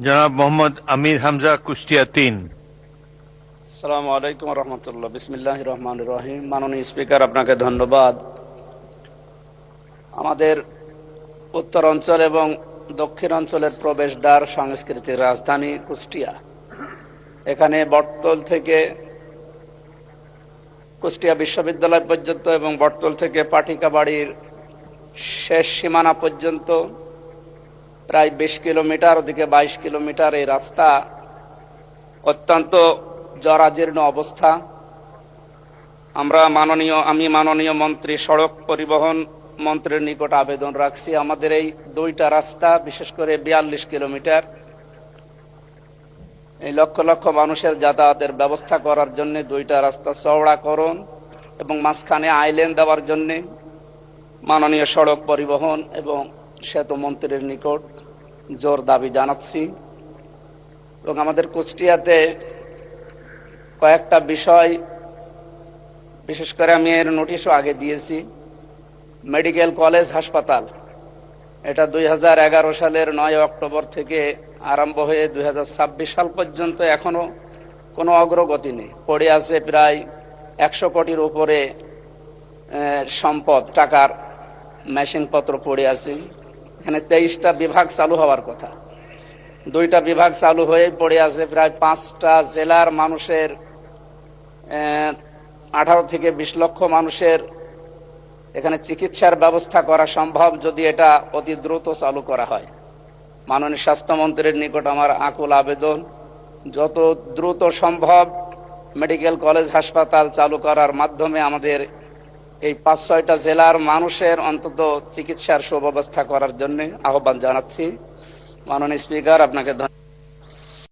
জনাব মোহাম্মদ আমির হামজা, কুষ্টিয়া ৩। আসসালামু আলাইকুম রহমতুল্লাহ। বিসমিল্লাহির রহমানির রহিম। মাননীয় স্পিকার, আপনাকে ধন্যবাদ। আমাদের উত্তর অঞ্চল এবং দক্ষিণ অঞ্চলের প্রবেশদ্বার সংস্কৃতির রাজধানী কুষ্টিয়া। এখানে বটতল থেকে কুষ্টিয়া বিশ্ববিদ্যালয় পর্যন্ত এবং বটতল থেকে পাটিকাবাড়ির শেষ সীমানা পর্যন্ত প্রায় ২০ কিলোমিটার, ওদিকে ২২ কিলোমিটার এই রাস্তা অত্যন্ত জরাজীর্ণ অবস্থা। আমি মাননীয় মন্ত্রী, সড়ক পরিবহন মন্ত্রীর নিকট আবেদন রাখছি, আমাদের এই দুইটা রাস্তা, বিশেষ করে ৪২ কিলোমিটার, এই লক্ষ লক্ষ মানুষের যাতায়াতের ব্যবস্থা করার জন্য দুইটা রাস্তা চওড়াকরণ এবং মাঝখানে আইলেন দেওয়ার জন্য মাননীয় সড়ক পরিবহন এবং সেতু মন্ত্রীর নিকট জোর দাবি জানাচ্ছি। এবং আমাদের কুষ্টিয়াতে কয়েকটা বিষয়, বিশেষ করে আমি এর নোটিশও আগে দিয়েছি। মেডিকেল কলেজ হাসপাতাল, এটা ২০১১ সালের ৯ অক্টোবর থেকে আরম্ভ হয়ে ২০২৬ সাল পর্যন্ত এখনো কোনো অগ্রগতি নেই। পড়ে আছে প্রায় ১০০ কোটির উপরে সম্পদ, টাকার মেশিনপত্র পড়ে আছে। এখানে ২৩টা বিভাগ চালু হওয়ার কথা, 2টা বিভাগ চালু হয়ে পড়ে আছে। প্রায় 5টা জেলার মানুষের 18 থেকে 20 লক্ষ মানুষের এখানে চিকিৎসার ব্যবস্থা করা সম্ভব যদি এটা অতি দ্রুত চালু করা হয়। মাননীয় স্বাস্থ্যমন্ত্রীর নিকট আমার আকুল আবেদন, যত দ্রুত সম্ভব মেডিকেল কলেজ হাসপাতাল চালু করার মাধ্যমে আমাদের এই 5-6টা জেলার মানুষের অন্তত চিকিৎসার সুব্যবস্থা করার জন্য আহ্বান জানাচ্ছি। মাননীয় স্পিকার, আপনাকে ধন্যবাদ।